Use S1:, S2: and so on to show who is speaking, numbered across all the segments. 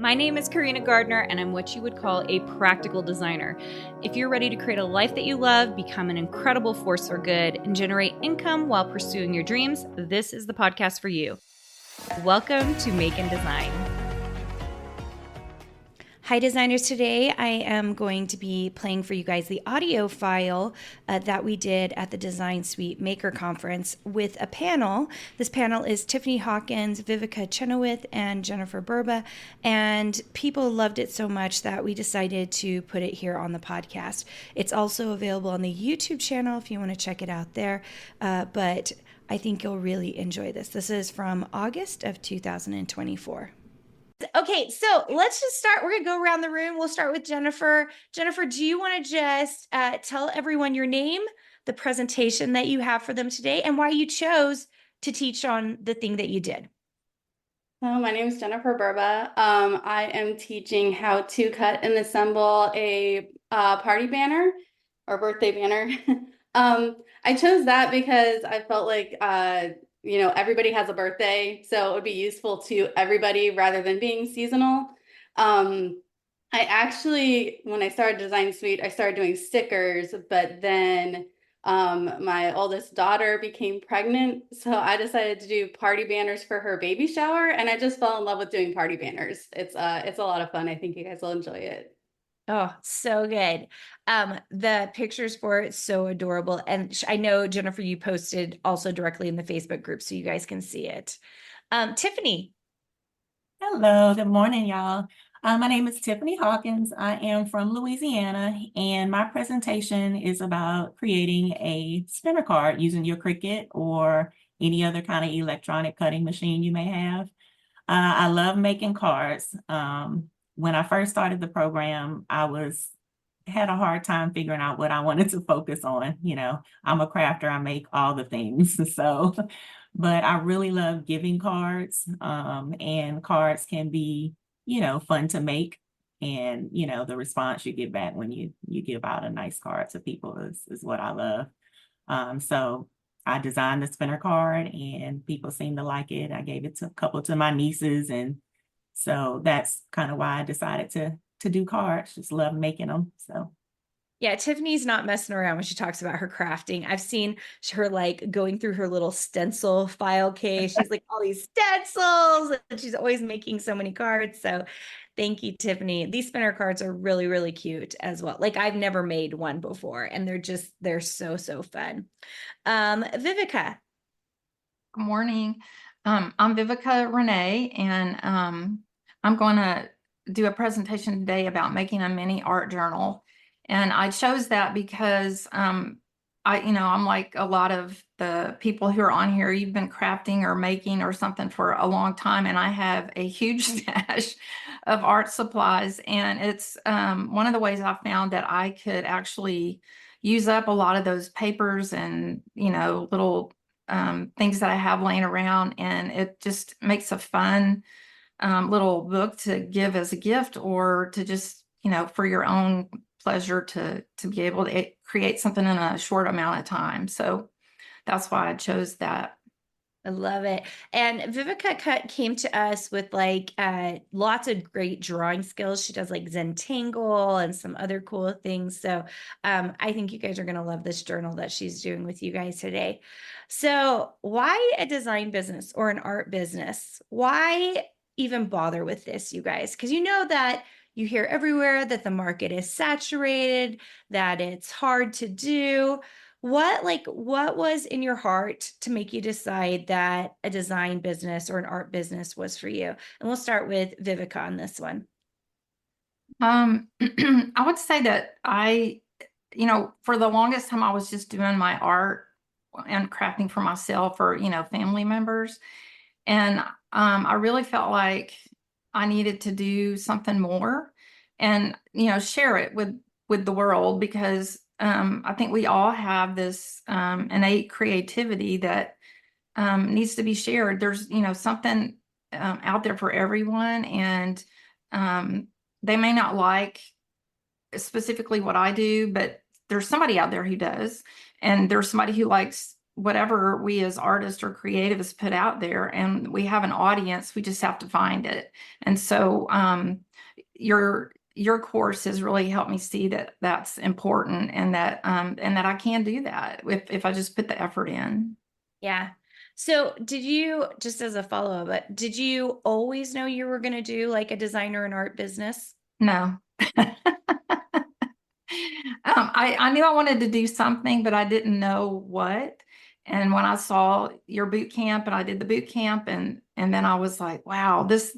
S1: My name is Carina Gardner, and I'm what you would call a practical designer. If you're ready to create a life that you love, become an incredible force for good, and generate income while pursuing your dreams, this is the podcast for you. Welcome to Make and Design. Hi designers, today I am going to be playing for you guys the audio file that we did at the Design Suite Maker Conference with a panel. This panel is Tiffani Hawkins, Viveca Chenoweth, and Jennifer Burba, and people loved it so much that we decided to put it here on the podcast. It's also available on the YouTube channel if you want to check it out there, but I think you'll really enjoy this. This is from August of 2024. Okay, so let's just start. We're going to go around the room. We'll start with Jennifer. Jennifer, do you want to just tell everyone your name, the presentation that you have for them today, and why you chose to teach on the thing that you did?
S2: My name is Jennifer Burba. I am teaching how to cut and assemble a party banner or birthday banner. I chose that because I felt like everybody has a birthday, so it would be useful to everybody rather than being seasonal. I actually, when I started Design Suite, I started doing stickers, but then my oldest daughter became pregnant, so I decided to do party banners for her baby shower, and I just fell in love with doing party banners. It's a lot of fun. I think you guys will enjoy it.
S1: Oh, so good. The pictures for it, so adorable. And I know, Jennifer, you posted also directly in the Facebook group so you guys can see it. Tiffani.
S3: Hello, good morning, y'all. My name is Tiffani Hawkins. I am from Louisiana, and my presentation is about creating a spinner card using your Cricut or any other kind of electronic cutting machine you may have. I love making cards. When I first started the program, had a hard time figuring out what I wanted to focus on. You know, I'm a crafter, I make all the things. So, but I really love giving cards. And cards can be, fun to make. And, the response you get back when you give out a nice card to people is what I love. So I designed the spinner card and people seem to like it. I gave it to a couple to my nieces, and so that's kind of why I decided to do cards. Just love making them. So
S1: Yeah, Tiffani's not messing around when she talks about her crafting. I've seen her like going through her little stencil file case. She's like all these stencils, and she's always making so many cards. So thank you, Tiffani. These spinner cards are really, really cute as well. Like I've never made one before, and they're so, so fun. Viveca.
S4: Good morning. I'm Viveca Renee, and I'm going to do a presentation today about making a mini art journal. And I chose that because I'm like a lot of the people who are on here, you've been crafting or making or something for a long time, and I have a huge stash of art supplies. And it's one of the ways I found that I could actually use up a lot of those papers and, little things that I have laying around, and it just makes a fun little book to give as a gift, or to just, for your own pleasure to be able to create something in a short amount of time. So that's why I chose that.
S1: I love it. And Viveca came to us with like lots of great drawing skills. She does like Zentangle and some other cool things. So I think you guys are going to love this journal that she's doing with you guys today. So why a design business or an art business? Why even bother with this, you guys? Because you know that you hear everywhere that the market is saturated, that it's hard to do. What was in your heart to make you decide that a design business or an art business was for you? And we'll start with Viveca on this one.
S4: I would say that for the longest time, I was just doing my art and crafting for myself or, family members. And I really felt like I needed to do something more and, share it with the world, because I think we all have this innate creativity that needs to be shared. There's, something out there for everyone, and they may not like specifically what I do, but there's somebody out there who does, and there's somebody who likes whatever we as artists or creatives put out there, and we have an audience, we just have to find it. And so your course has really helped me see that that's important, and that I can do that if I just put the effort in.
S1: Yeah. So did you, just as a follow-up, did you always know you were going to do like a designer and art business?
S4: No. I knew I wanted to do something, but I didn't know what. And when I saw your boot camp, and I did the boot camp, and then I was like, wow, this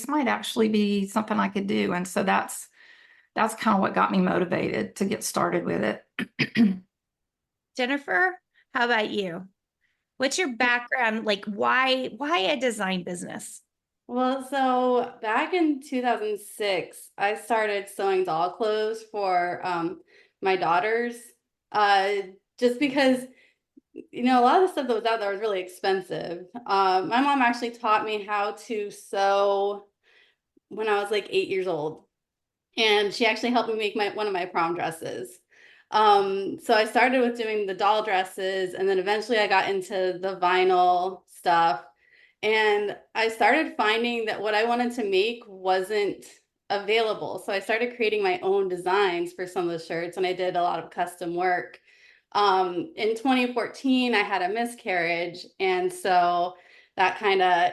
S4: might actually be something I could do. And so that's kind of what got me motivated to get started with it.
S1: Jennifer, how about you? What's your background? Like, why a design business?
S2: Well, so back in 2006, I started sewing doll clothes for my daughters. Uh, just because, a lot of the stuff that was out there was really expensive. My mom actually taught me how to sew when I was like 8 years old, and she actually helped me make one of my prom dresses. So I started with doing the doll dresses, and then eventually I got into the vinyl stuff. And I started finding that what I wanted to make wasn't available. So I started creating my own designs for some of the shirts, and I did a lot of custom work. In 2014, I had a miscarriage. And so that kind of,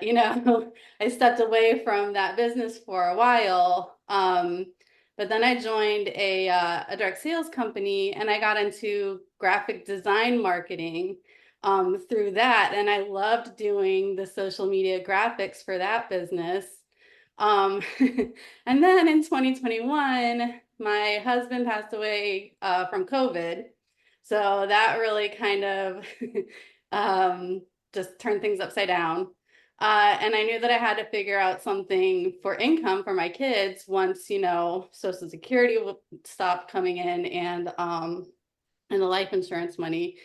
S2: I stepped away from that business for a while. But then I joined a direct sales company, and I got into graphic design marketing through that. And I loved doing the social media graphics for that business. Um, and then in 2021, my husband passed away from COVID. So that really kind of just turned things upside down. And I knew that I had to figure out something for income for my kids once, Social Security stopped coming in, and the life insurance money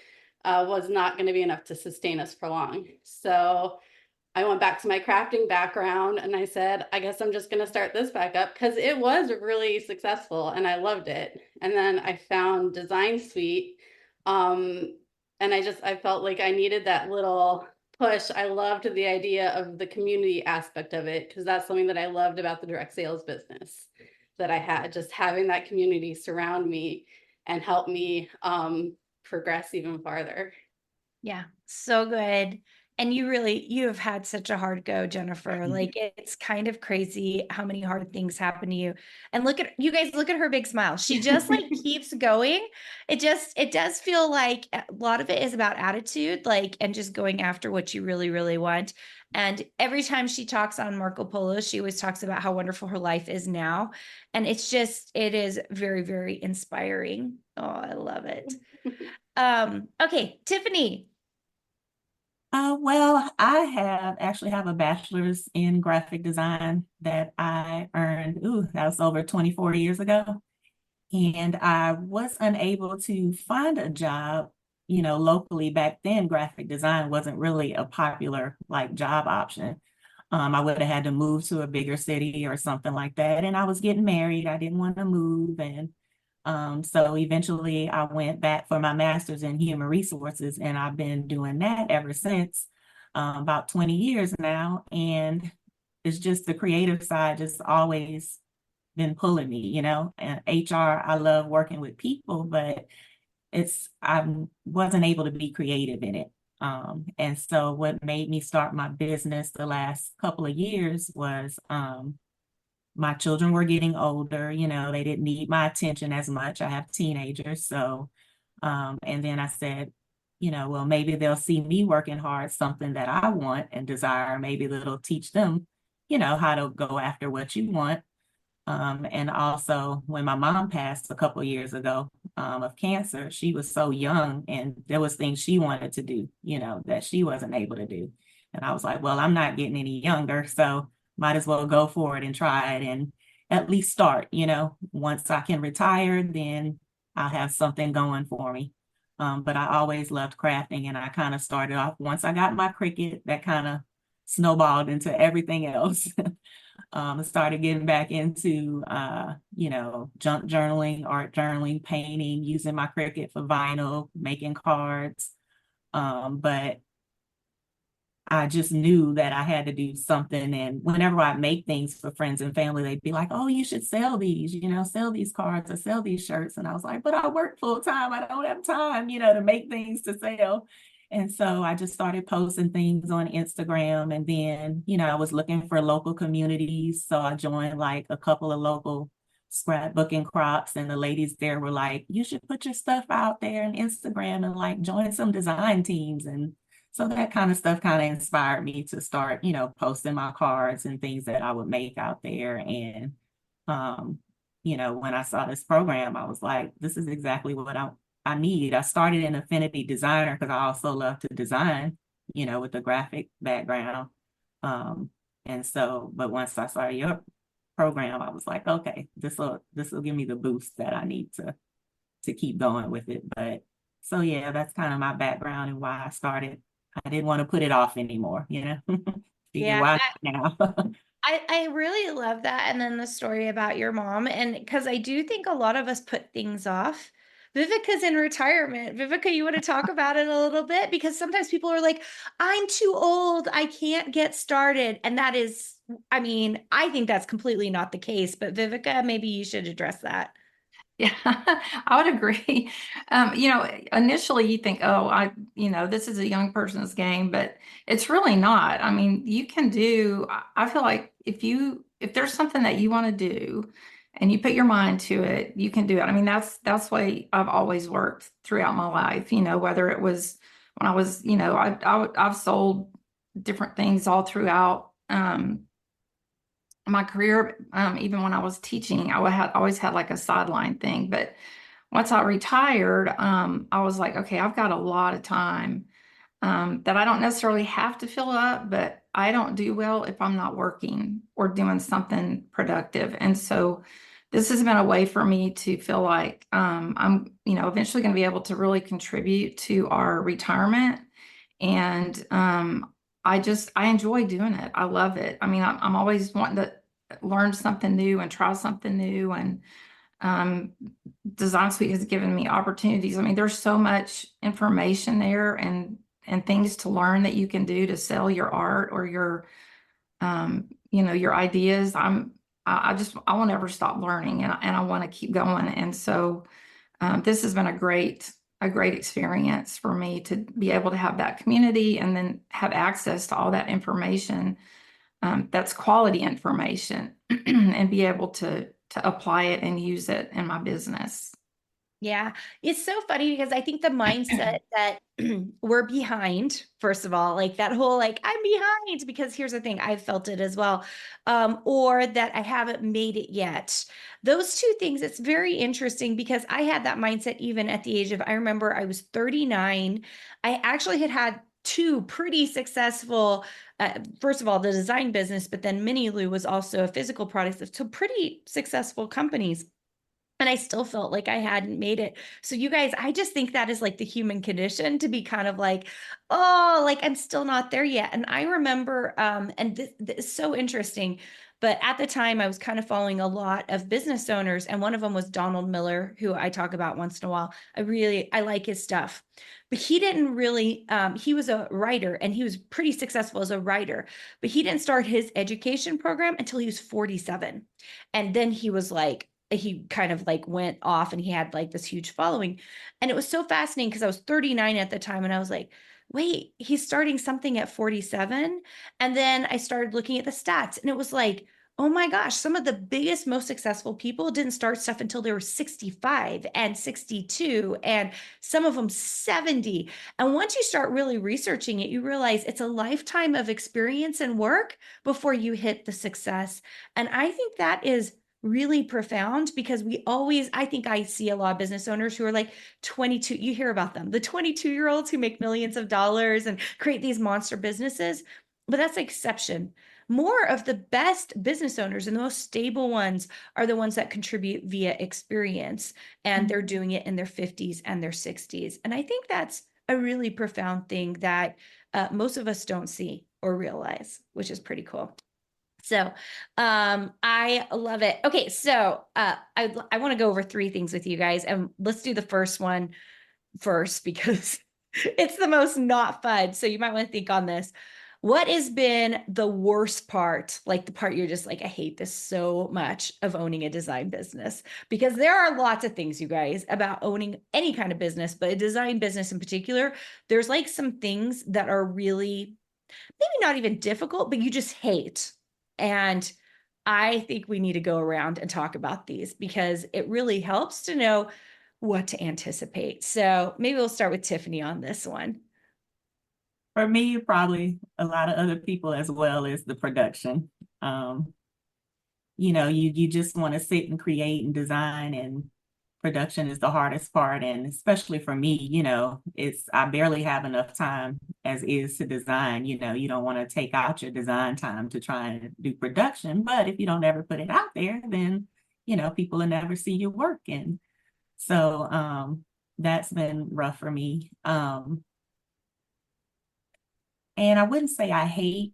S2: was not going to be enough to sustain us for long. So I went back to my crafting background, and I said, I guess I'm just going to start this back up, because it was really successful and I loved it. And then I found Design Suite. And I felt like I needed that little push. I loved the idea of the community aspect of it, because that's something that I loved about the direct sales business that I had, just having that community surround me and help me progress even farther.
S1: Yeah, so good. And you have had such a hard go, Jennifer. Like, it's kind of crazy how many hard things happen to you. And look at you guys, look at her big smile. She just like keeps going. It does feel like a lot of it is about attitude, like, and just going after what you really, really want. And every time she talks on Marco Polo, she always talks about how wonderful her life is now. And it is very, very inspiring. Oh, I love it. Okay, Tiffani.
S3: Well, I actually have a bachelor's in graphic design that I earned, that was over 24 years ago. And I was unable to find a job, locally. Back then. Graphic design wasn't really a popular like job option. I would have had to move to a bigger city or something like that. And I was getting married. I didn't want to move. And so eventually I went back for my master's in human resources, and I've been doing that ever since, about 20 years now. And it's just the creative side just always been pulling me, and HR, I love working with people, but I wasn't able to be creative in it. And so what made me start my business the last couple of years was, my children were getting older, they didn't need my attention as much. I have teenagers. So, and then I said, well, maybe they'll see me working hard, something that I want and desire. Maybe that'll teach them, how to go after what you want. And also, when my mom passed a couple of years ago, of cancer, she was so young, and there was things she wanted to do, that she wasn't able to do. And I was like, well, I'm not getting any younger, so might as well go for it and try it and at least start. Once I can retire, then I'll have something going for me. But I always loved crafting, and I kind of started off, once I got my Cricut, that kind of snowballed into everything else. I started getting back into, junk journaling, art journaling, painting, using my Cricut for vinyl, making cards. But I just knew that I had to do something. And whenever I make things for friends and family, they'd be like, oh, you should sell these, sell these cards or sell these shirts. And I was like, but I work full time. I don't have time, to make things to sell. And so I just started posting things on Instagram. And then, I was looking for local communities. So I joined like a couple of local scrapbooking crops. And the ladies there were like, you should put your stuff out there on Instagram and like join some design teams. And so that kind of stuff kind of inspired me to start, posting my cards and things that I would make out there. And, when I saw this program, I was like, this is exactly what I need. I started in affinity designer because I also love to design, with the graphic background. And so, but once I saw your program, I was like, okay, this will give me the boost that I need to keep going with it. But so yeah, that's kind of my background and why I started. I didn't want to put it off anymore, Figure
S1: Yeah.
S3: why now.
S1: I really love that. And then the story about your mom. And because I do think a lot of us put things off. Viveca's in retirement. Viveca, you want to talk about it a little bit? Because sometimes people are like, I'm too old. I can't get started. And that is, I mean, I think that's completely not the case. But Viveca, maybe you should address that.
S4: Yeah, I would agree. Initially you think, oh, this is a young person's game, but it's really not. I mean, you can do, I feel like if there's something that you want to do and you put your mind to it, you can do it. I mean, that's the way I've always worked throughout my life, whether it was when I was, I've sold different things all throughout, my career, even when I was teaching, always had like a sideline thing. But once I retired, I was like, okay, I've got a lot of time that I don't necessarily have to fill up, but I don't do well if I'm not working or doing something productive. And so this has been a way for me to feel like I'm, eventually going to be able to really contribute to our retirement. And I enjoy doing it. I love it. I mean, I'm always wanting to learn something new and try something new. And um, Design Suite has given me opportunities. I mean, there's so much information there and things to learn that you can do to sell your art or your ideas. I won't ever stop learning, and I want to keep going. And so this has been a great experience for me to be able to have that community and then have access to all that information, that's quality information, and be able to apply it and use it in my business.
S1: Yeah, it's so funny because I think the mindset that we're behind, first of all, like that whole like I'm behind, because here's the thing, I've felt it as well, or that I haven't made it yet. Those two things, it's very interesting because I had that mindset even at the age of, I remember I was 39. I actually had two pretty successful, first of all, the design business, but then Mini Lou was also a physical product, so pretty successful companies. And I still felt like I hadn't made it. So you guys, I just think that is like the human condition to be kind of like, oh, like I'm still not there yet. And I remember, and this is so interesting, but at the time I was kind of following a lot of business owners, and one of them was Donald Miller, who I talk about once in a while. I like his stuff, but he didn't really, he was a writer and he was pretty successful as a writer, but he didn't start his education program until he was 47. And then he kind of like went off and he had like this huge following. And it was so fascinating because I was 39 at the time and I was like, wait, he's starting something at 47. And then I started looking at the stats and it was like, oh my gosh, some of the biggest, most successful people didn't start stuff until they were 65 and 62, and some of them 70. And once you start really researching it, you realize it's a lifetime of experience and work before you hit the success. And I think that is really profound because I think I see a lot of business owners who are like 22, you hear about them, the 22-year-olds who make millions of dollars and create these monster businesses, but that's the exception. More of the best business owners and the most stable ones are the ones that contribute via experience, and they're doing it in their 50s and their 60s. And I think that's a really profound thing that most of us don't see or realize, which is pretty cool. So I love it. Okay, so I want to go over three things with you guys, and let's do the first one first because It's the most not fun. So you might want to think on this. What has been the worst part? Like the part you're just like, I hate this so much of owning a design business, because there are lots of things, you guys, about owning any kind of business, but a design business in particular, there's like some things that are really maybe not even difficult, but you just hate. And I think we need to go around and talk about these because it really helps to know what to anticipate. So maybe we'll start with Tiffani on this one.
S3: For me, probably a lot of other people as well, is the production. You just want to sit and create and design, and production is the hardest part. And especially for me, I barely have enough time as is to design. You don't want to take out your design time to try and do production, but if you don't ever put it out there, then people will never see your work. And so that's been rough for me. And I wouldn't say I hate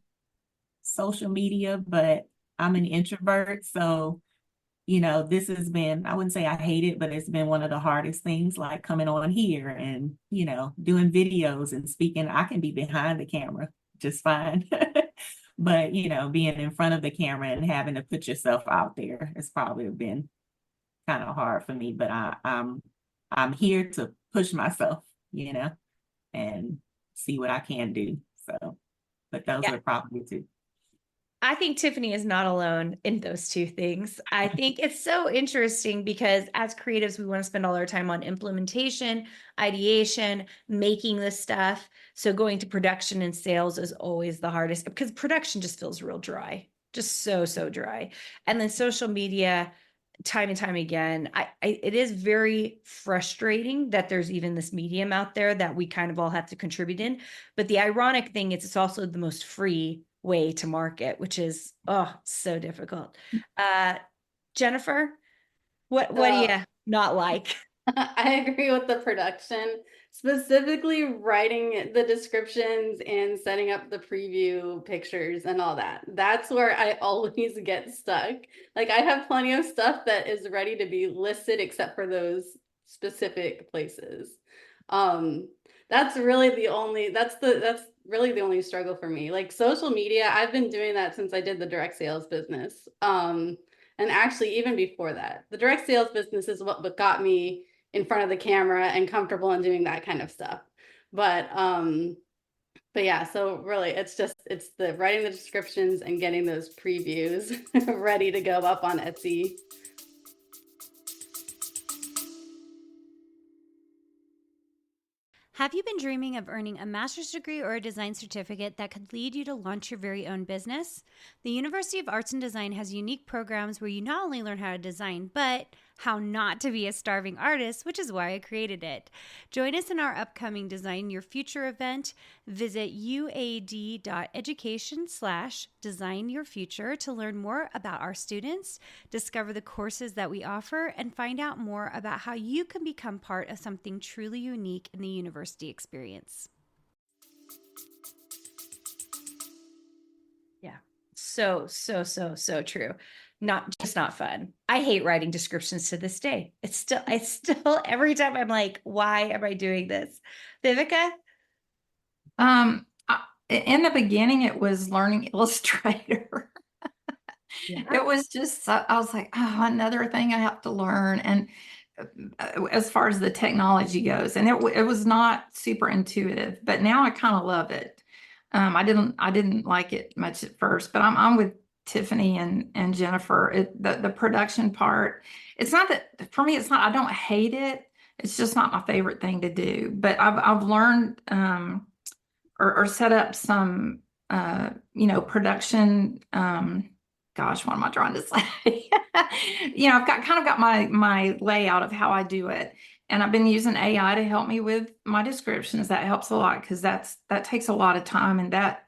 S3: social media, but I'm an introvert. So, this has been, I wouldn't say I hate it, but it's been one of the hardest things, like coming on here and, doing videos and speaking. I can be behind the camera just fine. But, being in front of the camera and having to put yourself out there has probably been kind of hard for me. But I'm here to push myself, and see what I can do. So, but those are probably two.
S1: I think Tiffani is not alone in those two things. I think it's so interesting because as creatives, we want to spend all our time on implementation, ideation, making this stuff. So going to production and sales is always the hardest because production just feels real dry, just so dry. And then social media, time and time again, it is very frustrating that there's even this medium out there that we kind of all have to contribute in. But the ironic thing is it's also the most free way to market, which is so difficult. Jennifer, what do you not like?
S2: I agree with the production, specifically writing the descriptions and setting up the preview pictures and all that. That's where I always get stuck. Like I have plenty of stuff that is ready to be listed except for those specific places. That's really the only struggle for me. Like social media, I've been doing that since I did the direct sales business. And actually even before that, the direct sales business is what got me in front of the camera and comfortable in doing that kind of stuff. But yeah, so really it's the writing the descriptions and getting those previews ready to go up on Etsy.
S5: Have you been dreaming of earning a master's degree or a design certificate that could lead you to launch your very own business? The University of Arts and Design has unique programs where you not only learn how to design, but how not to be a starving artist, which is why I created it. Join us in our upcoming Design Your Future event. Visit uad.education/designyourfuture to learn more about our students, discover the courses that we offer, and find out more about how you can become part of something truly unique in the university experience.
S1: Yeah, so true. Not fun. I hate writing descriptions to this day. I still every time I'm like, why am I doing this? Viveca?
S4: In the beginning, it was learning Illustrator.
S1: Yeah.
S4: It was just, I was like, oh, another thing I have to learn. And as far as the technology goes, and it was not super intuitive, but now I kind of love it. I didn't like it much at first, but I'm with Tiffani and Jennifer. The production part, it's not that for me, it's not, I don't hate it. It's just not my favorite thing to do. But I've learned or set up some production gosh, what am I trying to say? I've kind of got my layout of how I do it. And I've been using AI to help me with my descriptions. That helps a lot because that takes a lot of time, and that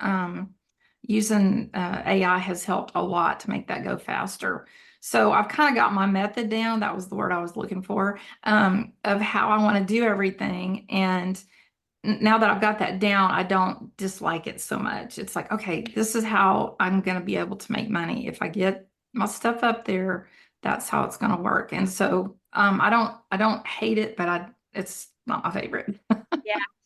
S4: using AI has helped a lot to make that go faster. So I've kind of got my method down. That was the word I was looking for, of how I want to do everything. And now that I've got that down, I don't dislike it so much. It's like, okay, this is how I'm going to be able to make money. If I get my stuff up there, that's how it's going to work. And so I don't hate it, but it's not my favorite.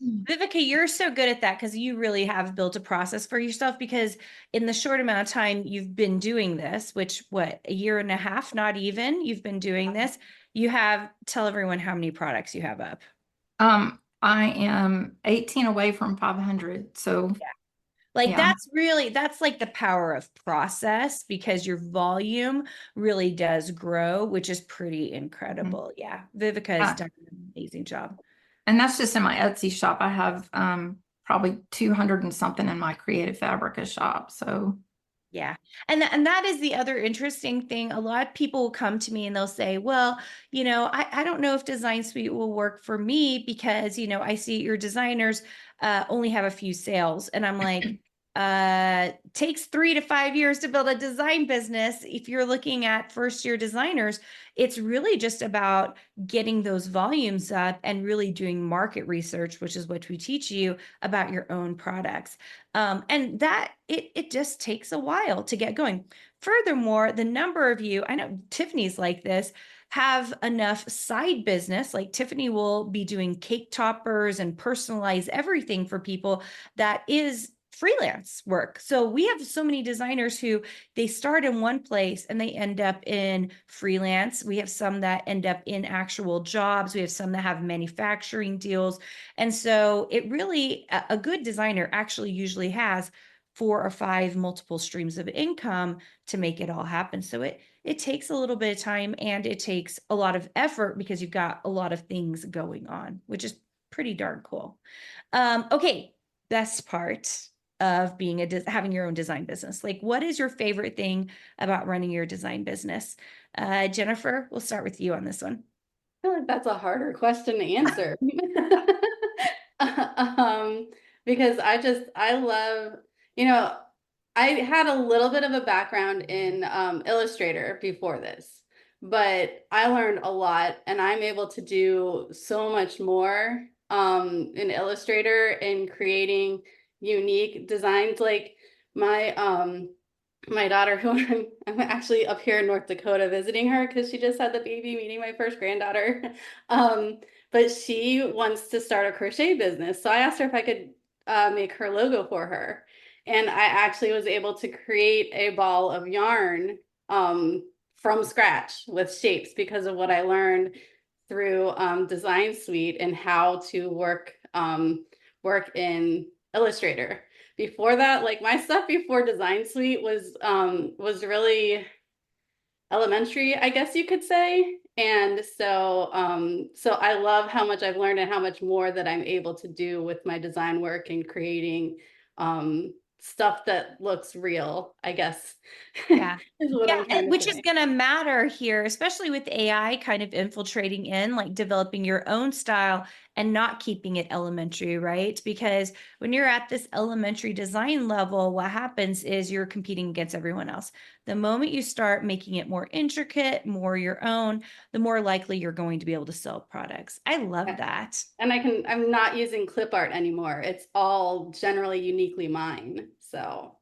S1: Viveca, you're so good at that because you really have built a process for yourself because in the short amount of time you've been doing this, which what, a year and a half, not even, you've been doing this, you have, tell everyone how many products you have up.
S4: I am 18 away from 500. So
S1: Like
S4: yeah.
S1: that's like the power of process because your volume really does grow, which is pretty incredible. Yeah. Viveca has done an amazing job.
S4: And that's just in my Etsy shop. I have probably 200 and something in my Creative Fabrica shop. So
S1: Yeah. And that is the other interesting thing. A lot of people will come to me and they'll say, well, I don't know if Design Suite will work for me because, I see your designers only have a few sales. And I'm like, takes 3 to 5 years to build a design business. If you're looking at first year designers, it's really just about getting those volumes up and really doing market research, which is what we teach you about your own products. And that it just takes a while to get going. Furthermore, the number of you, I know Tiffany's like this, have enough side business. Like Tiffany will be doing cake toppers and personalize everything for people that is freelance work. So we have so many designers who they start in one place and they end up in freelance. We have some that end up in actual jobs. We have some that have manufacturing deals. And so it really, a good designer actually usually has 4 or 5 multiple streams of income to make it all happen. So it takes a little bit of time and it takes a lot of effort because you've got a lot of things going on, which is pretty darn cool. Okay, best part of being having your own design business. Like, what is your favorite thing about running your design business? Jennifer, we'll start with you on this one.
S2: I feel like that's a harder question to answer. Because I love, I had a little bit of a background in Illustrator before this, but I learned a lot and I'm able to do so much more in Illustrator in creating unique designs. Like my daughter, who I'm actually up here in North Dakota visiting her because she just had the baby, meeting my first granddaughter. But she wants to start a crochet business. So I asked her if I could make her logo for her. And I actually was able to create a ball of yarn from scratch with shapes because of what I learned through Design Suite and how to work in Illustrator. Before that, like my stuff before Design Suite was really elementary, I guess you could say. And so I love how much I've learned and how much more that I'm able to do with my design work and creating stuff that looks real, I guess.
S1: Yeah.
S2: Is what I'm trying to
S1: Which
S2: say.
S1: is going to matter here, especially with AI kind of infiltrating in, like developing your own style and not keeping it elementary, right? Because when you're at this elementary design level, what happens is you're competing against everyone else. The moment you start making it more intricate, more your own, the more likely you're going to be able to sell products. I love that.
S2: And I'm not using clip art anymore. It's all generally uniquely mine. So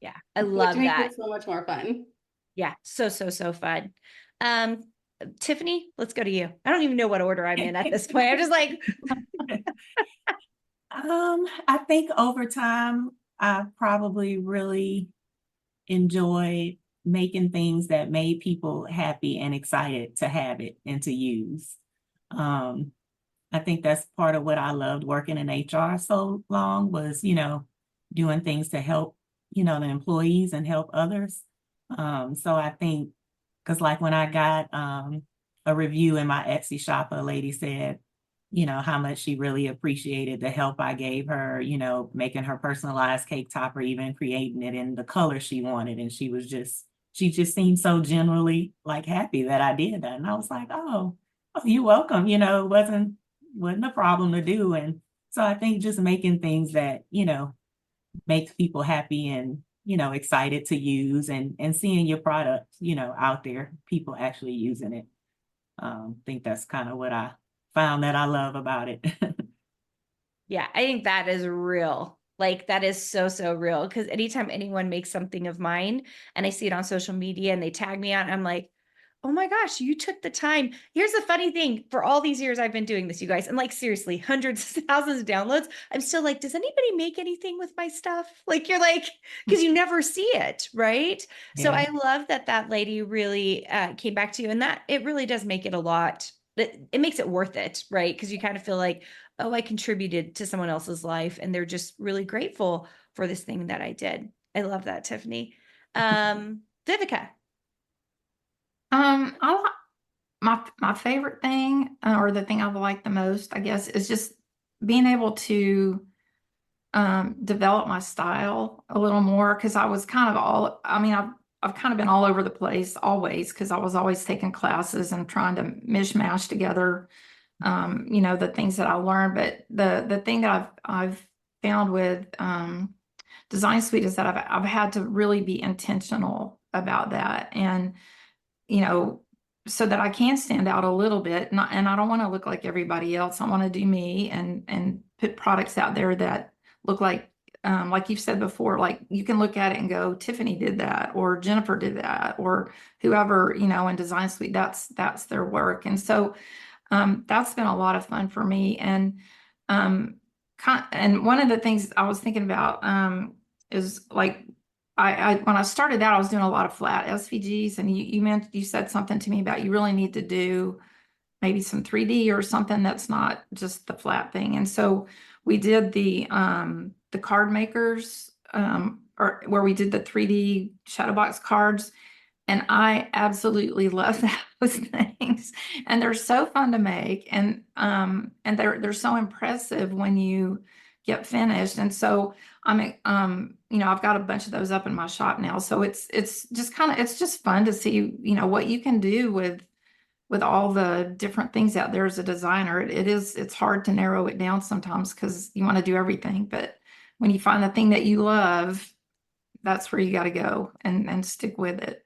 S1: Yeah, I
S2: which
S1: love
S2: makes
S1: that.
S2: it so much more fun.
S1: Yeah, so fun. Tiffany, let's go to you. I don't even know what order I'm in at this point. I'm just like,
S3: I think over time, I probably really enjoyed making things that made people happy and excited to have it and to use. I think that's part of what I loved working in HR so long was, doing things to help, the employees and help others. So I think, because like when I got a review in my Etsy shop, a lady said, how much she really appreciated the help I gave her, making her personalized cake topper, even creating it in the color she wanted. And she just seemed so generally like happy that I did that. And I was like, oh, you're welcome. It wasn't a problem to do. And so I think just making things that, makes people happy and, excited to use and seeing your product, out there, people actually using it. Think that's kind of what I found that I love about it.
S1: yeah, I think that is real. Like that is so real. Because anytime anyone makes something of mine and I see it on social media and they tag me on, I'm like, oh my gosh, you took the time. Here's the funny thing, for all these years I've been doing this, you guys, and like seriously, hundreds of thousands of downloads, I'm still like, does anybody make anything with my stuff? Like you're like, because you never see it, right? So
S3: Yeah.
S1: I love that that lady really came back to you, and that it really does make it a lot. It makes it worth it, right? Because you kind of feel like, oh, I contributed to someone else's life, and they're just really grateful for this thing that I did. I love that, Tiffany. Vivica.
S4: I like my favorite thing, or the thing I like the most, I guess, is just being able to develop my style a little more, because I was kind of all, I mean, I've kind of been all over the place always, because I was always taking classes and trying to mishmash together, the things that I learned. But the thing that I've found with Design Suite is that I've had to really be intentional about that, and you know, so that I can stand out a little bit. And I don't want to look like everybody else. I want to do me and put products out there that look like you've said before, like you can look at it and go, Tiffani did that, or Jennifer did that, or whoever, in Design Suite, that's their work. And so that's been a lot of fun for me. And and one of the things I was thinking about is like, I when I started out, I was doing a lot of flat SVGs, and you said something to me about you really need to do maybe some 3D or something that's not just the flat thing. And so we did the card makers, or where we did the 3D shadow box cards, and I absolutely love those things. And they're so fun to make, and they're so impressive when you get finished. And so I've got a bunch of those up in my shop now. So it's just fun to see, what you can do with all the different things out there as a designer. It's hard to narrow it down sometimes because you want to do everything. But when you find the thing that you love, that's where you got to go and stick with it.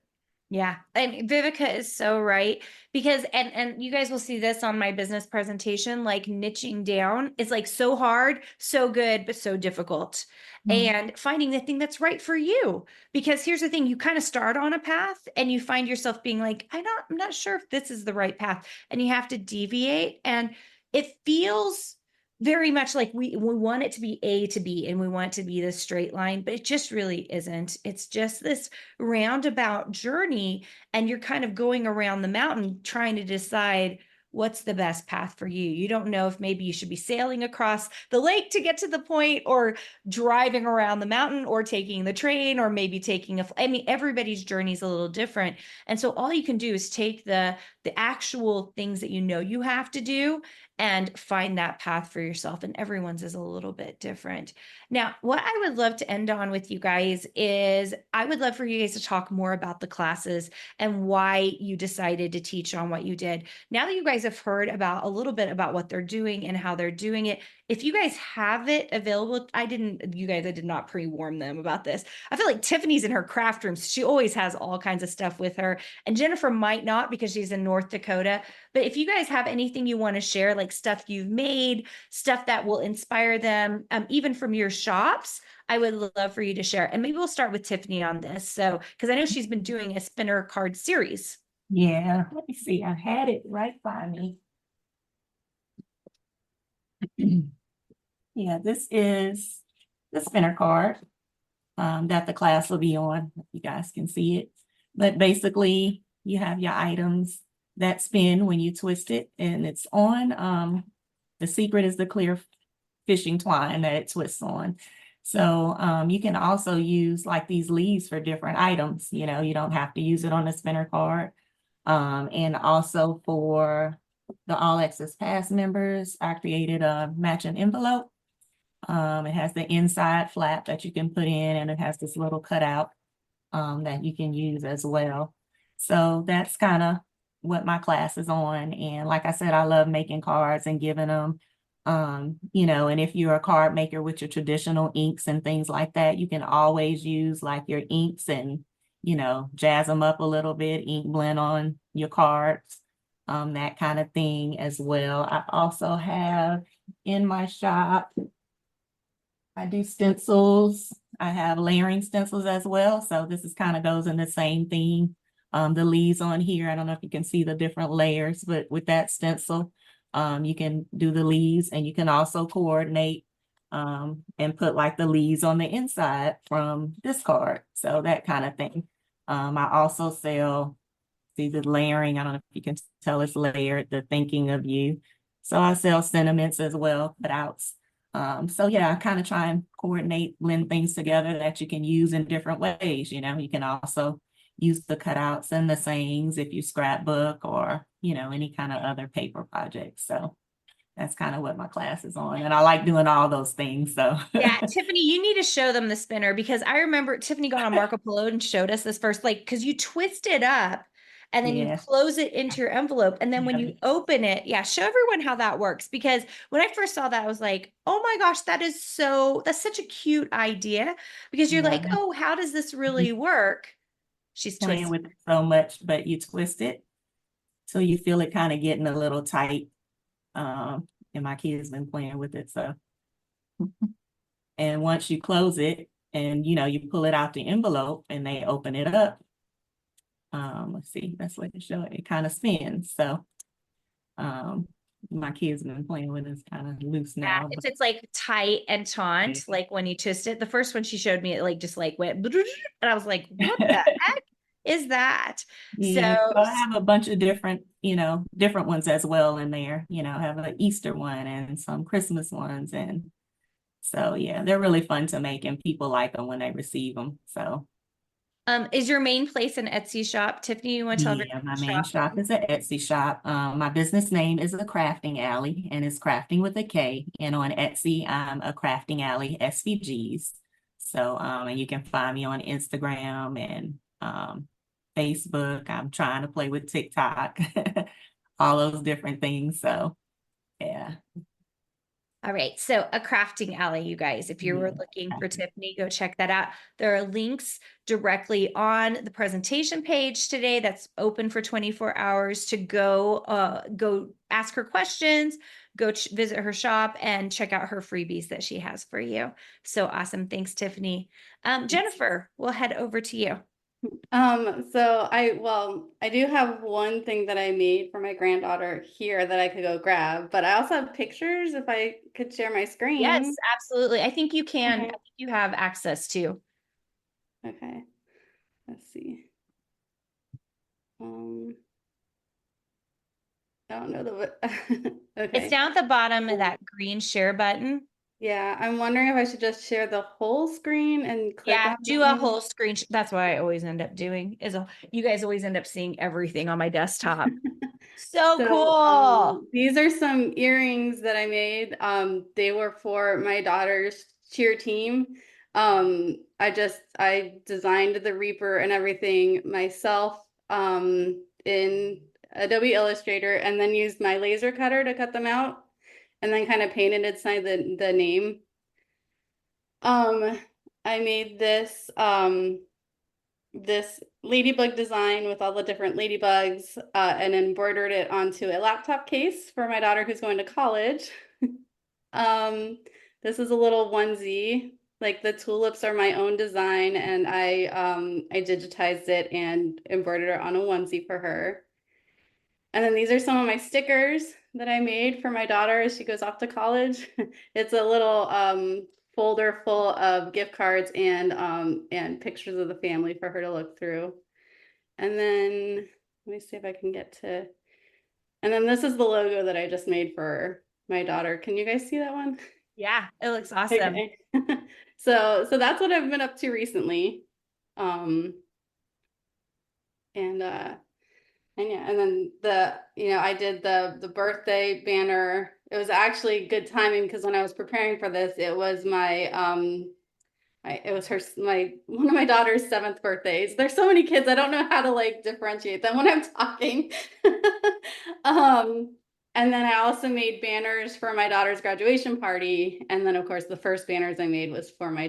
S1: Yeah. And Vivica is so right, because and you guys will see this on my business presentation, like niching down is like so hard, so good, but so difficult. And finding the thing that's right for you. Because here's the thing, you kind of start on a path and you find yourself being like, I'm not sure if this is the right path. And you have to deviate. And it feels very much like we want it to be A to B, and we want it to be this straight line, but it just really isn't. It's just this roundabout journey, and you're kind of going around the mountain trying to decide what's the best path for you. You don't know if maybe you should be sailing across the lake to get to the point, or driving around the mountain, or taking the train, or maybe taking I mean, everybody's journey is a little different. And so all you can do is take the actual things that you have to do, and find that path for yourself. And everyone's is a little bit different. Now, what I would love to end on with you guys is I would love for you guys to talk more about the classes and why you decided to teach on what you did. Now that you guys have heard about a little bit about what they're doing and how they're doing it, if you guys have it available, I did not pre-warn them about this. I feel like Tiffany's in her craft room. She always has all kinds of stuff with her, and Jennifer might not because she's in North Dakota. But if you guys have anything you want to share, like stuff you've made, stuff that will inspire them, even from your shops, I would love for you to share. And maybe we'll start with Tiffany on this. So, because I know she's been doing a spinner card series.
S3: Yeah, let me see. I had it right by me. Yeah, this is the spinner card that the class will be on. You guys can see it. But basically, you have your items that spin when you twist it, and it's on. The secret is the clear fishing twine that it twists on. So you can also use like these leaves for different items. You don't have to use it on the spinner card. And also for the All Access Pass members, I created a matching envelope. It has the inside flap that you can put in, and it has this little cutout that you can use as well. So that's kind of what my class is on. And like I said, I love making cards and giving them, and if you're a card maker with your traditional inks and things like that, you can always use like your inks and, jazz them up a little bit, ink blend on your cards, that kind of thing as well. I also have in my shop, I do stencils. I have layering stencils as well. So this is kind of goes in the same theme the leaves on here. I don't know if you can see the different layers, but with that stencil, you can do the leaves, and you can also coordinate and put like the leaves on the inside from this card. So that kind of thing. I also sell, see the layering. I don't know if you can tell it's layered, the thinking of you. So I sell sentiments as well, cutouts. So yeah, I kind of try and coordinate, blend things together that you can use in different ways. You know, you can also use the cutouts and the sayings if you scrapbook or, you know, any kind of other paper projects. So that's kind of what my class is on. And I like doing all those things. So
S1: Yeah, Tiffany, you need to show them the spinner, because I remember Tiffany got on Marco Polo and showed us this first, like, because you twist it up and then you
S3: yeah.
S1: close it into your envelope. And then when you open it, yeah, show everyone how that works. Because when I first saw that, I was like, oh my gosh, that's such a cute idea. Because you're like,
S3: Yeah.
S1: oh, how does this really work? She's
S3: Playing
S1: twisting.
S3: with it so much, but you twist it so you feel it kind of getting a little tight. And my kids been playing with it. So, and once you close it and, you know, you pull it out the envelope and they open it up. Let's see, that's what it show. It kind of spins. So, my kids been playing with it. It's kind of loose
S1: Yeah,
S3: now.
S1: if it's like tight and taunt, like when you twist it, the first one she showed me, it like just like went, and I was like, what the heck is that?
S3: Yeah,
S1: So
S3: so I have a bunch of different, you know, different ones as well in there. You know, I have an Easter one and some Christmas ones. And so, yeah, they're really fun to make, and people like them when they receive them. So,
S1: is your main place an Etsy shop? Tiffany, you want to tell everyone
S3: yeah, my
S1: the
S3: main
S1: shop?
S3: shop is an Etsy shop. My business name is a Crafting Alley, and it's crafting with a K. And on Etsy, I'm a Crafting Alley SVGs. So, and you can find me on Instagram and Facebook. I'm trying to play with TikTok, all those different things. So, yeah.
S1: All right. So a crafting alley, you guys, if you were
S3: Yeah.
S1: looking for Tiffany, go check that out. There are links directly on the presentation page today that's open for 24 hours to go ask her questions, go visit her shop, and check out her freebies that she has for you. So awesome. Thanks, Tiffany. Jennifer, we'll head over to you.
S2: So I do have one thing that I made for my granddaughter here that I could go grab, but I also have pictures if I could share my
S1: Yes,
S2: screen.
S1: absolutely. I think you can. I
S2: Okay.
S1: think you have access to.
S2: Okay. Let's see. Um, I don't know the
S1: It's
S2: okay.
S1: down at the bottom of that green share button.
S2: Yeah, I'm wondering if I should just share the whole screen and click
S1: Yeah,
S2: on
S1: do a
S2: things.
S1: whole screen. That's what I always end up doing. You guys always end up seeing everything on my desktop. So
S2: So
S1: cool.
S2: these are some earrings that I made. They were for my daughter's cheer team. I designed the Reaper and everything myself in Adobe Illustrator, and then used my laser cutter to cut them out, and then kind of painted inside the name. I made this ladybug design with all the different ladybugs, and embroidered it onto a laptop case for my daughter who's going to college. This is a little onesie. Like the tulips are my own design, and I digitized it and embroidered it on a onesie for her. And then these are some of my stickers that I made for my daughter as she goes off to college. It's a little folder full of gift cards and pictures of the family for her to look through. And then let me see if I can get to, and then this is the logo that I just made for my daughter. Can you guys see that one?
S1: Yeah, it looks awesome.
S2: Okay. So that's what I've been up to recently. Um and yeah, and then I did the birthday banner. It was actually good timing because when I was preparing for this, it was it was one of my daughter's 7th birthdays. There's so many kids, I don't know how to like differentiate them when I'm talking. And then I also made banners for my daughter's graduation party. And then of course the first banners I made was for my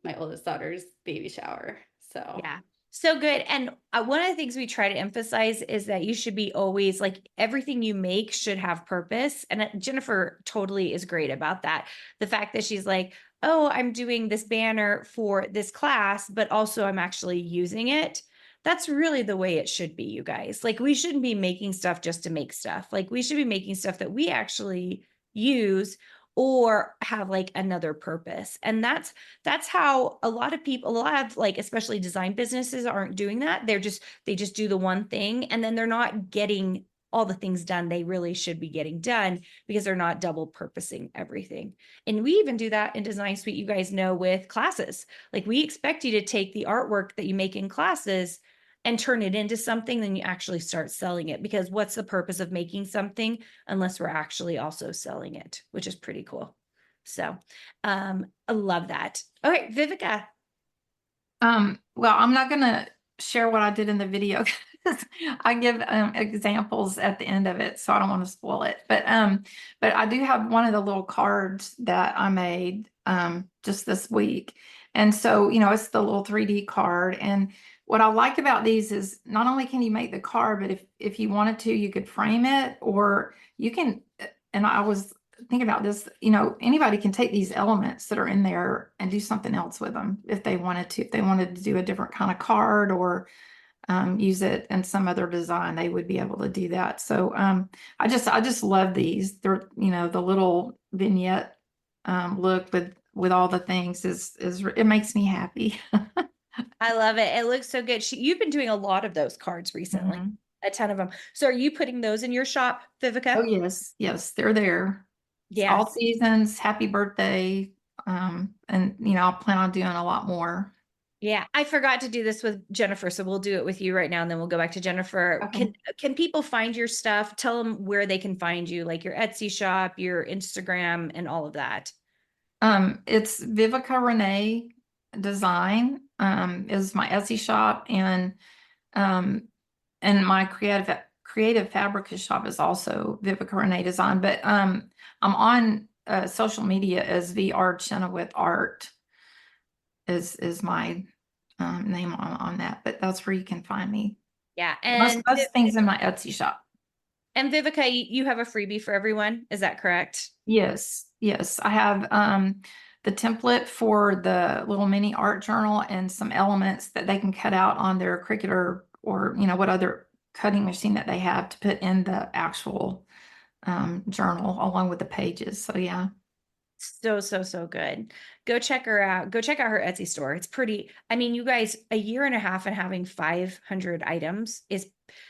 S2: my oldest daughter's baby shower. So
S1: Yeah. So good. And one of the things we try to emphasize is that you should be always like everything you make should have purpose. And Jennifer totally is great about that. The fact that she's like, oh, I'm doing this banner for this class, but also I'm actually using it. that's really the way it should be, you guys. Like, we shouldn't be making stuff just to make stuff. Like, we should be making stuff that we actually use or have like another purpose. And that's how a lot of people, a lot of like especially design businesses aren't doing that. They just do the one thing, and then they're not getting all the things done they really should be getting done because they're not double purposing everything. And we even do that in Design Suite, you guys know, with classes. Like, we expect you to take the artwork that you make in classes and turn it into something, then you actually start selling it, because what's the purpose of making something unless we're actually also selling it, which is pretty cool. So I love that. All right, Viveca.
S4: Well, I'm not going to share what I did in the video. I give examples at the end of it, so I don't want to spoil it. But I do have one of the little cards that I made just this week. And so, it's the little 3D card. And what I like about these is not only can you make the card, but if you wanted to, you could frame it, or you can, and I was thinking about this, anybody can take these elements that are in there and do something else with them if they wanted to do a different kind of card, or use it in some other design, they would be able to do that. So I just love these. They're, the little vignette look with all the things is it makes me happy.
S1: I love it. It looks so good. You've been doing a lot of those cards recently, a ton of them. So are you putting those in your shop, Viveca?
S4: Oh, yes, they're there.
S1: Yeah.
S4: All seasons, happy birthday. And I'll plan on doing a lot more.
S1: Yeah, I forgot to do this with Jennifer, so we'll do it with you right now, and then we'll go back to Jennifer.
S4: Okay.
S1: Can people find your stuff? Tell them where they can find you, like your Etsy shop, your Instagram, and all of that.
S4: It's Viveca Renee Design is my Etsy shop, and my creative fabrica shop is also Viveca Renee Design. But I'm on social media as VR Chenoweth Art is my name on that, but that's where you can find me.
S1: Yeah, and
S4: most things in my Etsy shop.
S1: And Viveca, you have a freebie for everyone, is that correct?
S4: Yes, I have the template for the little mini art journal and some elements that they can cut out on their Cricut or what other cutting machine that they have to put in the actual journal along with the pages. So yeah.
S1: So good. Go check her out. Go check out her Etsy store. It's pretty. I mean, you guys, a year and a half and having 500 items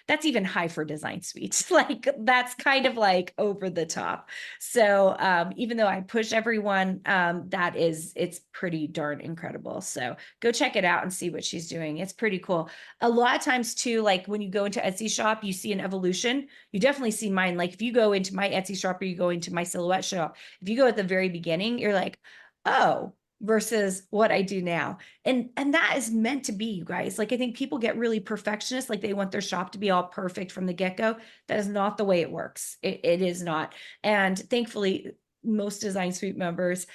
S1: that's even high for Design Suites. Like, that's kind of like over the top. So even though I push everyone, it's pretty darn incredible. So go check it out and see what she's doing. It's pretty cool. A lot of times too, like when you go into Etsy shop, you see an evolution. You definitely see mine. Like if you go into my Etsy shop or you go into my silhouette shop, if you go at the very beginning, you're like, oh, versus what I do now. And that is meant to be, you guys. Like, I think people get really perfectionist, like they want their shop to be all perfect from the get-go. That is not the way it works. It is not. And thankfully, most Design Suite members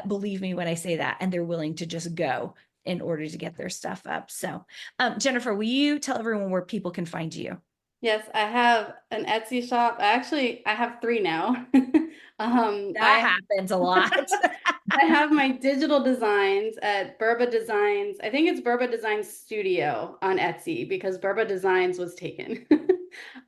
S1: believe me when I say that, and they're willing to just go in order to get their stuff up. So Jennifer, will you tell everyone where people can find you?
S2: Yes, I have an Etsy shop. I have 3 now.
S1: That happens a lot.
S2: I have my digital designs at Burba Designs. I think it's Burba Designs Studio on Etsy because Burba Designs was taken.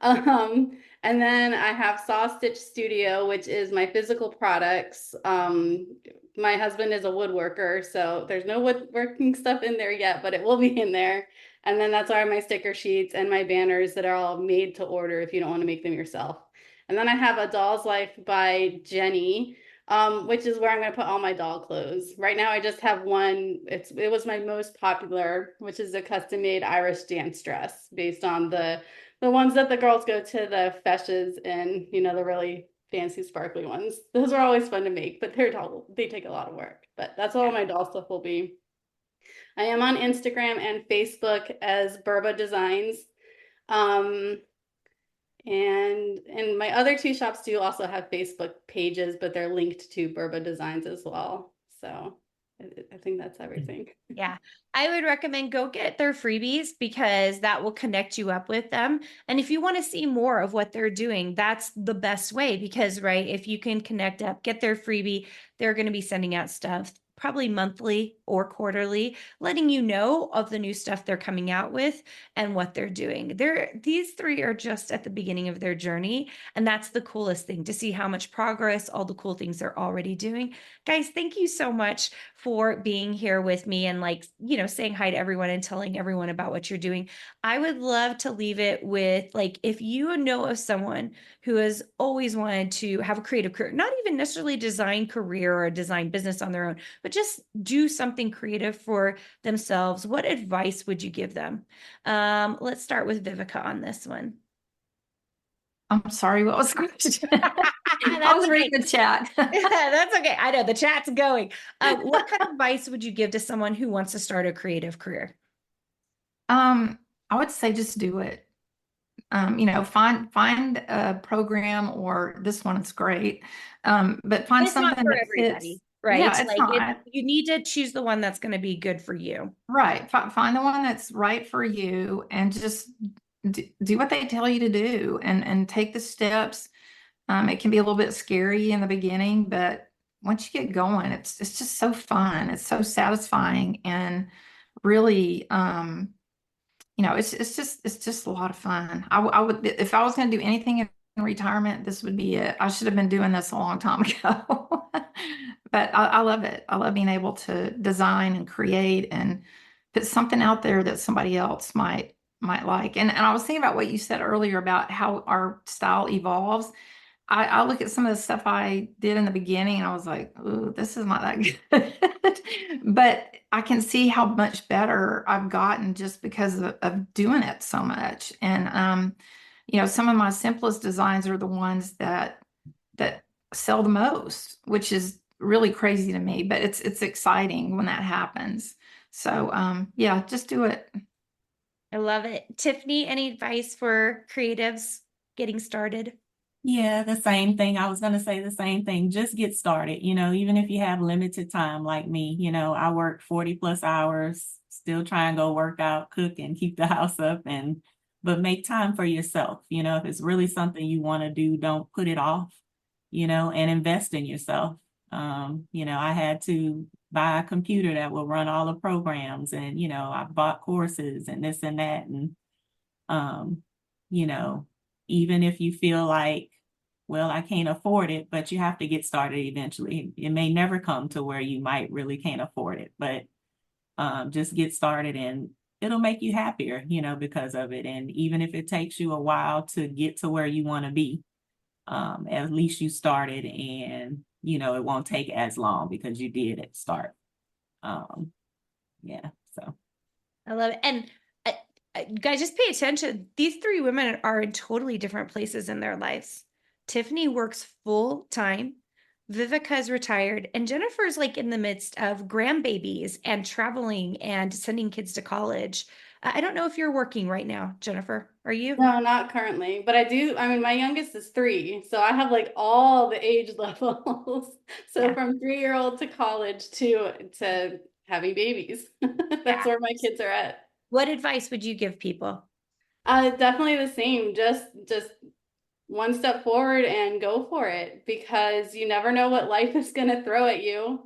S2: And then I have Saw Stitch Studio, which is my physical products. My husband is a woodworker, so there's no woodworking stuff in there yet, but it will be in there. And then that's all my sticker sheets and my banners that are all made to order if you don't want to make them yourself. And then I have A Doll's Life by Jenny, which is where I'm going to put all my doll clothes. Right now, I just have one. It was my most popular, which is a custom-made Irish dance dress based on the ones that the girls go to the feshes in, the really fancy sparkly ones. Those are always fun to make, but they take a lot of work. But that's all my doll stuff will be. I am on Instagram and Facebook as Burba Designs. And my other 2 shops do also have Facebook pages, but they're linked to Burba Designs as well. So I think that's everything.
S1: Yeah, I would recommend go get their freebies because that will connect you up with them. And if you want to see more of what they're doing, that's the best way because, right, if you can connect up, get their freebie, they're going to be sending out stuff probably monthly or quarterly, letting you know of the new stuff they're coming out with and what they're doing. These three are just at the beginning of their journey, and that's the coolest thing, to see how much progress, all the cool things they're already doing. Guys, thank you so much for being here with me and, like, saying hi to everyone and telling everyone about what you're doing. I would love to leave it with, like, if you know of someone who has always wanted to have a creative career, not even necessarily design career or a design business on their own, but just do something creative for themselves, what advice would you give them? Let's start with Viveca on this one.
S4: I'm sorry, what was the question? I was reading the chat.
S1: That's okay. I know the chat's going. What kind of advice would you give to someone who wants to start a creative career?
S4: I would say just do it. Find a program, or this one is great. But find
S1: It's not
S4: something
S1: for
S4: that
S1: everybody,
S4: fits.
S1: right?
S4: Yeah, it's not.
S1: You need to choose the one that's going to be good for you.
S4: Right. Find the one that's right for you, and just do what they tell you to do, and take the steps. It can be a little bit scary in the beginning, but once you get going, it's just so fun. It's so satisfying, and really, it's just a lot of fun. I would, if I was going to do anything in retirement, this would be it. I should have been doing this a long time ago. But I love it. I love being able to design and create and put something out there that somebody else might like. And I was thinking about what you said earlier about how our style evolves. I look at some of the stuff I did in the beginning, and I was like, "Ooh, this is not that good." But I can see how much better I've gotten just because of doing it so much. And some of my simplest designs are the ones that sell the most, which is really crazy to me, but it's exciting when that happens. So yeah, just do it.
S1: I love it. Tiffani, any advice for creatives getting started?
S3: Yeah, the same thing. I was going to say the same thing. Just get started. Even if you have limited time like me, I work 40 plus hours, still try and go work out, cook, and keep the house up, but make time for yourself. If it's really something you want to do, don't put it off, and invest in yourself. I had to buy a computer that will run all the programs, and, I bought courses and this and that. And, um, you know, even if you feel like, well, I can't afford it, but you have to get started eventually. It may never come to where you might really can't afford it, but just get started, and it'll make you happier, because of it. And even if it takes you a while to get to where you want to be, at least you started, and, it won't take as long because you did it start. Yeah, so.
S1: I love it. And guys, just pay attention. These three women are in totally different places in their lives. Tiffani works full time. Viveca is retired, and Jennifer's like in the midst of grandbabies and traveling and sending kids to college. I don't know if you're working right now, Jennifer. Are you?
S2: No, not currently, but I do. I mean, my youngest is 3, so I have like all the age levels. So
S1: Yeah.
S2: from 3-year-old to college to having babies. That's where my kids are at.
S1: What advice would you give people?
S2: Definitely the same. Just one step forward and go for it, because you never know what life is going to throw at you.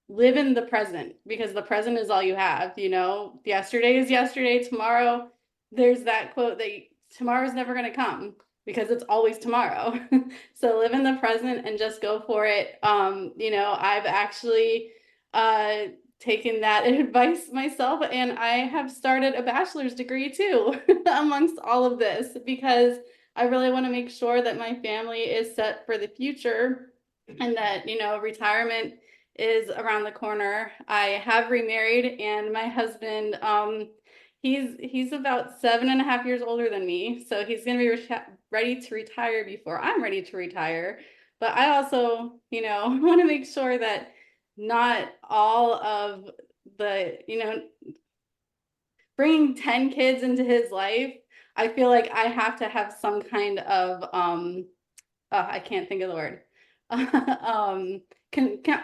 S2: Live in the present, because the present is all you have. Yesterday is yesterday. Tomorrow, there's that quote that tomorrow's never going to come, because it's always tomorrow. So live in the present and just go for it. I've actually taken that advice myself, and I have started a bachelor's degree too amongst all of this, because I really want to make sure that my family is set for the future, and that retirement is around the corner. I have remarried, and my husband, he's about 7.5 years older than me, so he's going to be ready to retire before I'm ready to retire. But I also want to make sure that not all of the bringing 10 kids into his life, I feel like I have to have some kind of I can't think of the word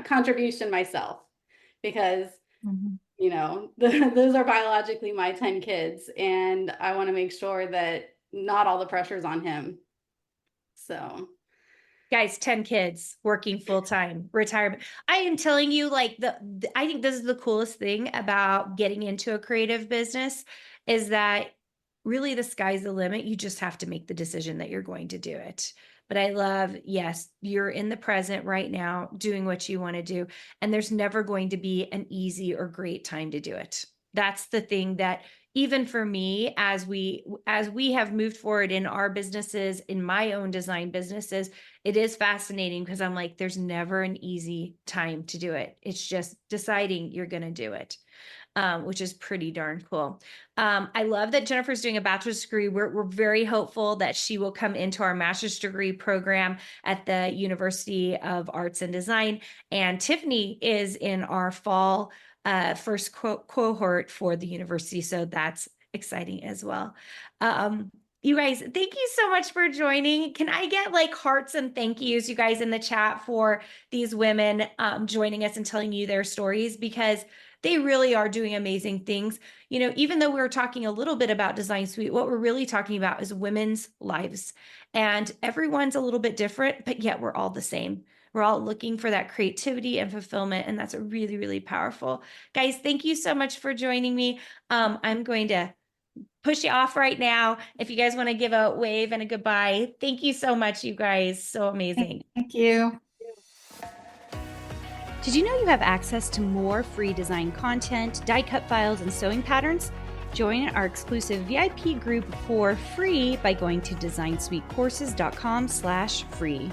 S2: contribution myself, because those are biologically my 10 kids, and I want to make sure that not all the pressure's on him. So
S1: Guys, 10 kids, working full-time, retirement. I am telling you, like, I think this is the coolest thing about getting into a creative business is that really the sky's the limit. You just have to make the decision that you're going to do it. But I love, yes, you're in the present right now doing what you want to do. And there's never going to be an easy or great time to do it. That's the thing that even for me, as we have moved forward in our businesses, in my own design businesses, it is fascinating because I'm like, there's never an easy time to do it. It's just deciding you're going to do it. Which is pretty darn cool. I love that Jennifer's doing a bachelor's degree. We're very hopeful that she will come into our master's degree program at the University of Arts and Design. And Tiffani is in our fall first cohort for the university. So that's exciting as well. You guys, thank you so much for joining. Can I get like hearts and thank yous, you guys, in the chat for these women joining us and telling you their stories, because they really are doing amazing things. You know, even though we were talking a little bit about Design Suite, what we're really talking about is women's lives. And everyone's a little bit different, but yet we're all the same. We're all looking for that creativity and fulfillment. And that's really, really powerful. Guys, thank you so much for joining me. I'm going to push you off right now. If you guys want to give a wave and a goodbye, thank you so much, you guys. So amazing.
S4: Thank you.
S5: Did you know you have access to more free design content, die cut files, and sewing patterns? Join our exclusive VIP group for free by going to designsuitecourses.com/free.